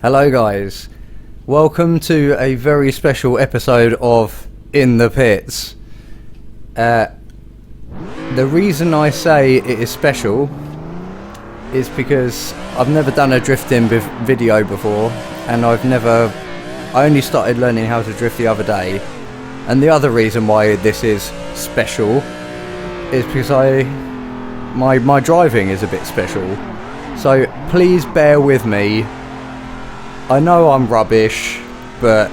Hello guys, welcome to a very special episode of In the Pits. The reason I say it is special is because I've never done a drifting video before, and I only started learning how to drift the other day. And the other reason why this is special is because my driving is a bit special. So please bear with me. I know I'm rubbish, but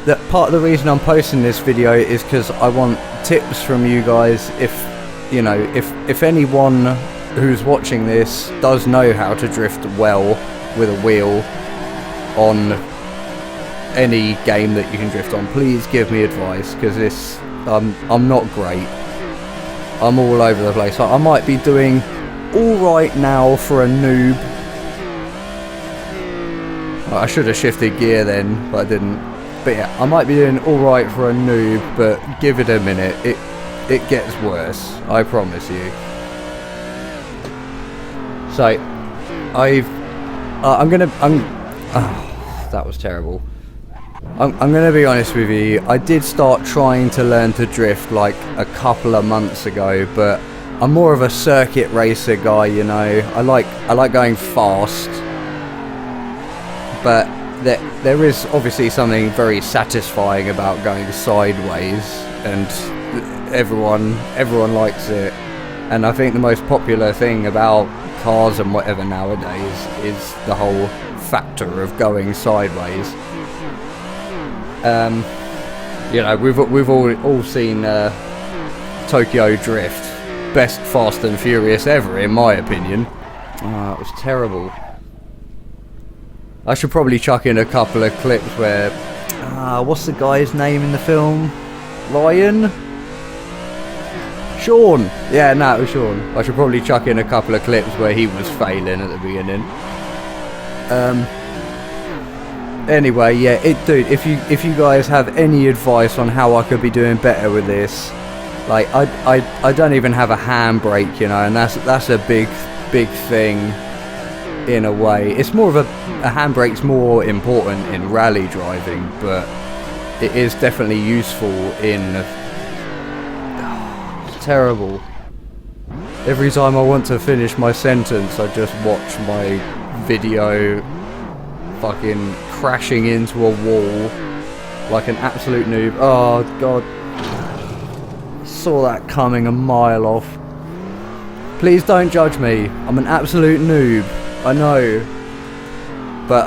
that part of the reason I'm posting this video is because I want tips from you guys. If anyone who's watching this does know how to drift well with a wheel on any game that you can drift on, please give me advice, because I'm not great. I'm all over the place. I might be doing alright now for a noob. I should have shifted gear then, but I didn't. But yeah, I might be doing alright for a noob, but give it a minute. It gets worse, I promise you. So, that was terrible. I'm gonna be honest with you. I did start trying to learn to drift like a couple of months ago, but I'm more of a circuit racer guy, you know. I like going fast. But there is obviously something very satisfying about going sideways, and everyone likes it. And I think the most popular thing about cars and whatever nowadays is the whole factor of going sideways. We've all seen Tokyo Drift, best Fast and Furious ever in my opinion. Oh, it was terrible. I should probably chuck in a couple of clips where... what's the guy's name in the film? Ryan? Sean! Yeah, no, it was Sean. I should probably chuck in a couple of clips where he was failing at the beginning. Anyway, yeah, dude, if you guys have any advice on how I could be doing better with this... Like, I don't even have a handbrake, you know, and that's a big thing. In a way, it's more of a handbrake's more important in rally driving, but it is definitely useful in... it's terrible. Every time I want to finish my sentence, I just watch my video fucking crashing into a wall like an absolute noob. Oh god, saw that coming a mile off. Please don't judge me, I'm an absolute noob. I know, but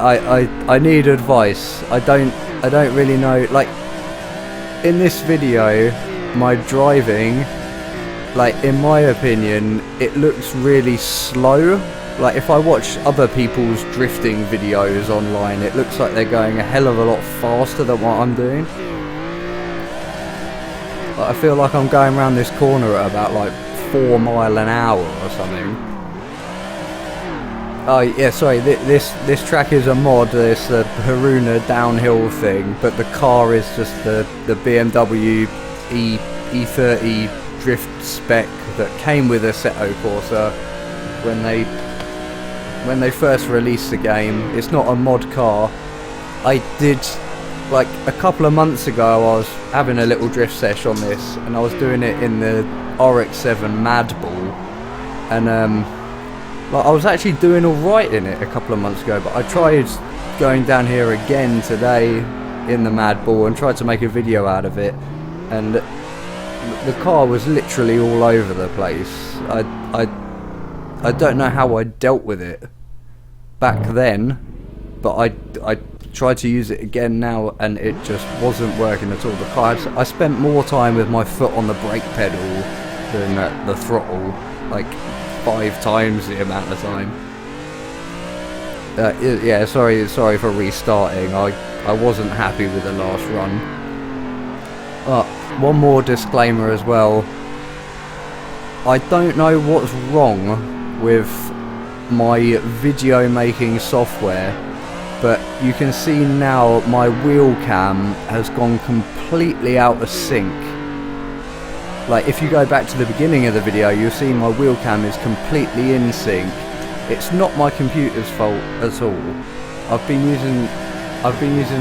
I need advice. I don't really know. Like, in this video, my driving, like, in my opinion, it looks really slow. Like, if I watch other people's drifting videos online, it looks like they're going a hell of a lot faster than what I'm doing. Like, I feel like I'm going around this corner at about like 4 miles an hour or something. Oh yeah, sorry, this track is a mod. It's the Haruna downhill thing, but the car is just the BMW E30 drift spec that came with Assetto Corsa when they first released the game. It's not a mod car. I did, like, a couple of months ago, I was having a little drift sesh on this, and I was doing it in the RX-7 Mad Bull, and like, I was actually doing alright in it a couple of months ago, but I tried going down here again today in the Mad Bull and tried to make a video out of it, and the car was literally all over the place. I don't know how I dealt with it back then, but I tried to use it again now, and it just wasn't working at all. The car, I spent more time with my foot on the brake pedal than the throttle, like 5 times the amount of time. Yeah, sorry for restarting. I wasn't happy with the last run. One more disclaimer as well. I don't know what's wrong with my video making software, but you can see now my wheel cam has gone completely out of sync. Like, if you go back to the beginning of the video, you'll see my wheel cam is completely in sync. It's not my computer's fault at all. I've been using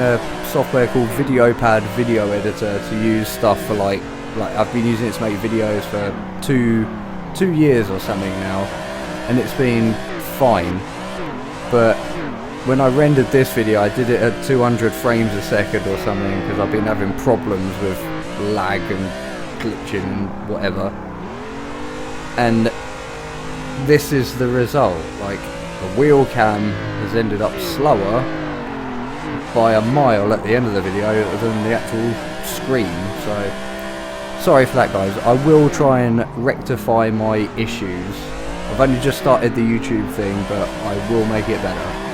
a software called VideoPad video editor to use stuff for like I've been using it to make videos for two years or something now, and it's been fine. But when I rendered this video, I did it at 200 frames a second or something, because I've been having problems with lag and glitching and whatever. And this is the result. Like, the wheel cam has ended up slower by a mile at the end of the video than the actual screen. So sorry for that, guys. I will try and rectify my issues. I've only just started the YouTube thing, but I will make it better.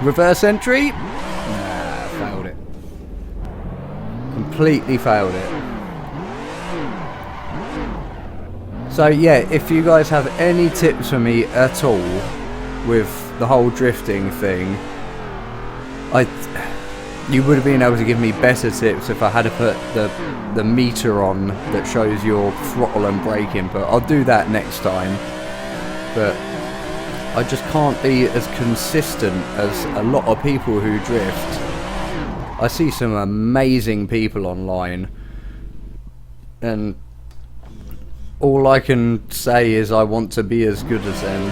Reverse entry? Nah, failed it. Completely failed it. So yeah, if you guys have any tips for me at all with the whole drifting thing, you would have been able to give me better tips if I had to put the meter on that shows your throttle and brake input. I'll do that next time, but I just can't be as consistent as a lot of people who drift. I see some amazing people online, and all I can say is I want to be as good as them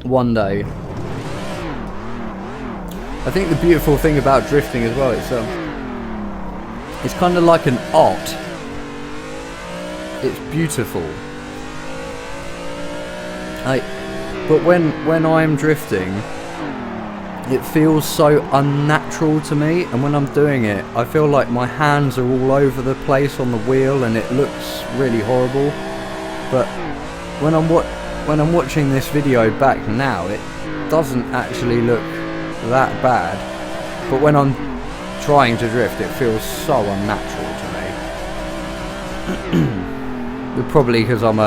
one day. I think the beautiful thing about drifting as well, it's kind of like an art. It's beautiful. But when I'm drifting, it feels so unnatural to me, and when I'm doing it, I feel like my hands are all over the place on the wheel, and it looks really horrible. But when I'm watching this video back now, it doesn't actually look that bad. But when I'm trying to drift, it feels so unnatural to me. Probably because I'm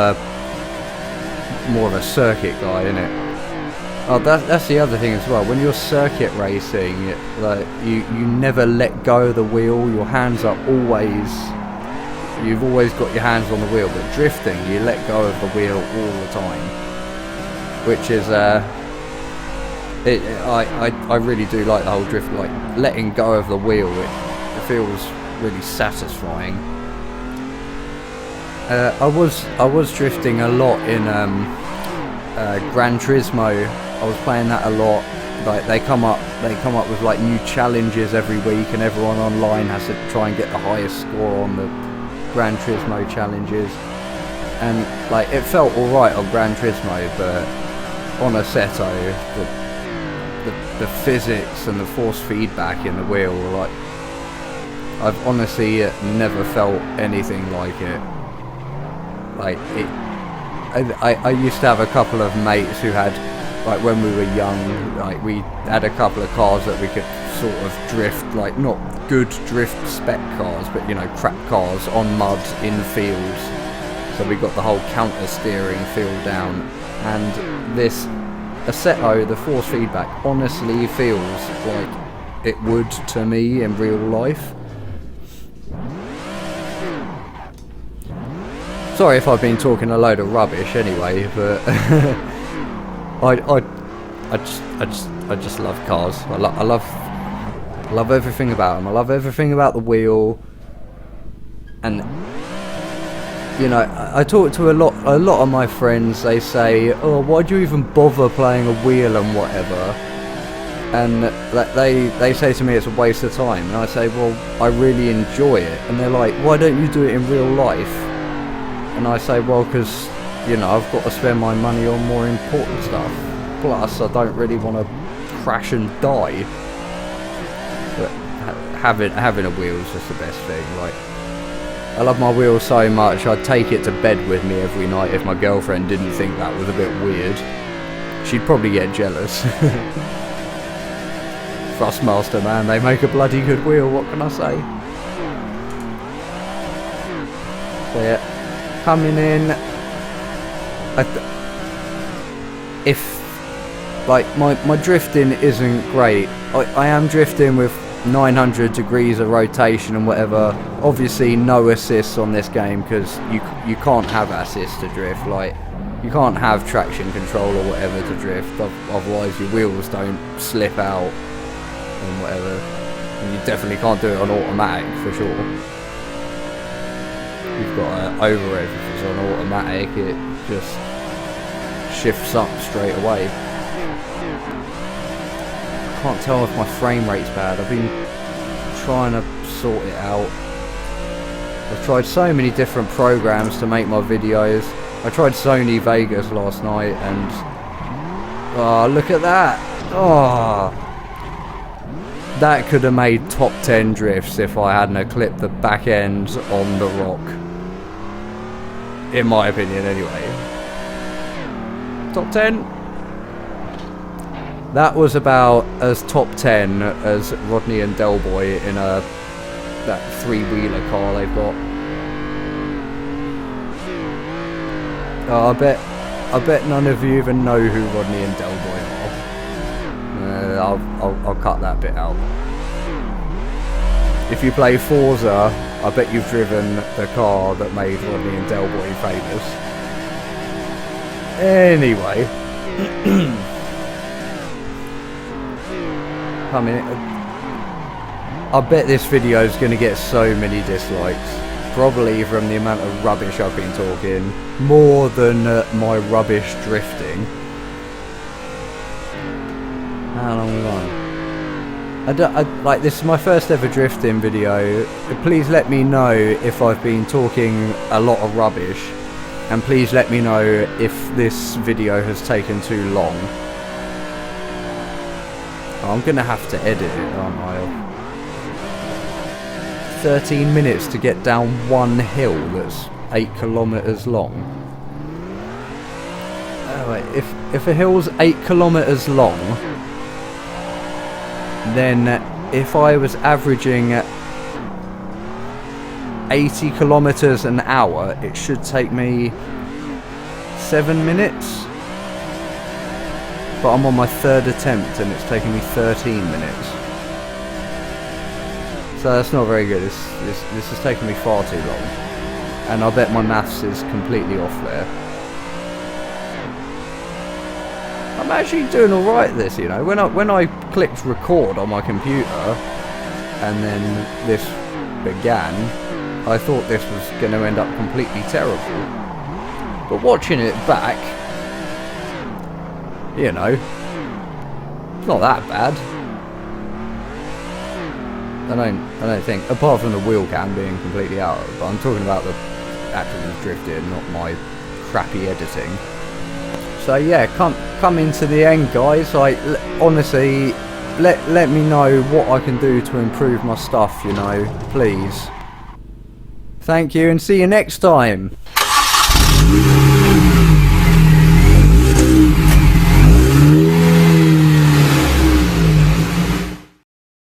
more of a circuit guy, innit? Oh, that's the other thing as well. When you're circuit racing, like you never let go of the wheel. Your hands are you've always got your hands on the wheel. But drifting, you let go of the wheel all the time, which is I really do like the whole drift, like letting go of the wheel. It feels really satisfying. I was drifting a lot in Gran Turismo. I was playing that a lot. Like they come up with like new challenges every week, and everyone online has to try and get the highest score on the Gran Turismo challenges. And like it felt alright on Gran Turismo, but on Assetto, the physics and the force feedback in the wheel, like I've honestly never felt anything like it. Like it, I used to have a couple of mates who had, like when we were young, like we had a couple of cars that we could sort of drift, like not good drift spec cars, but you know, crap cars on mud in fields. So we got the whole counter steering feel down, and this Assetto, the force feedback, honestly feels like it would to me in real life. Sorry if I've been talking a load of rubbish anyway, but I just love cars. I love everything about them. I love everything about the wheel, and you know, I talk to a lot of my friends. They say, "Oh, why do you even bother playing a wheel and whatever?" And they say to me it's a waste of time, and I say, "Well, I really enjoy it." And they're like, "Why don't you do it in real life?" And I say, well, because, you know, I've got to spend my money on more important stuff. Plus, I don't really want to crash and die. But having a wheel is just the best thing. Like, I love my wheel so much, I'd take it to bed with me every night if my girlfriend didn't think that was a bit weird. She'd probably get jealous. Thrustmaster, man, they make a bloody good wheel, what can I say? So yeah. Coming in, if like my drifting isn't great, I am drifting with 900 degrees of rotation and whatever. Obviously no assists on this game because you can't have assist to drift. Like, you can't have traction control or whatever to drift, otherwise your wheels don't slip out and whatever. And you definitely can't do it on automatic for sure. You've got to overrev if it's on automatic, it just shifts up straight away. I can't tell if my frame rate's bad. I've been trying to sort it out. I've tried so many different programs to make my videos. I tried Sony Vegas last night and oh, look at that. Oh, that could have made top 10 drifts if I hadn't clipped the back end on the rock, in my opinion anyway. Top 10. That was about as top 10 as Rodney and Delboy in that three-wheeler car they've got. Oh, I bet none of you even know who Rodney and Delboy are. I'll cut that bit out. If you play Forza, I bet you've driven the car that made Rodney and Delboy famous. Anyway. I mean, I bet this video is going to get so many dislikes. Probably from the amount of rubbish I've been talking. More than my rubbish drifting. How long have we gone? Like, this is my first ever drifting video. Please let me know if I've been talking a lot of rubbish. And please let me know if this video has taken too long. I'm gonna have to edit it, aren't I? 13 minutes to get down one hill that's 8 kilometers long. Oh wait, if a hill's 8 kilometers long, then if I was averaging 80 kilometers an hour, it should take me 7 minutes. But I'm on my third attempt and it's taking me 13 minutes. So that's not very good. This is taking me far too long. And I bet my maths is completely off there. I'm actually doing alright this, you know. When I clicked record on my computer and then this began, I thought this was going to end up completely terrible. But watching it back, you know, it's not that bad. I don't think, apart from the wheel cam being completely out, but I'm talking about the actual drifting, not my crappy editing. So yeah, come into the end, guys. Like, honestly, let me know what I can do to improve my stuff, you know, please. Thank you and see you next time.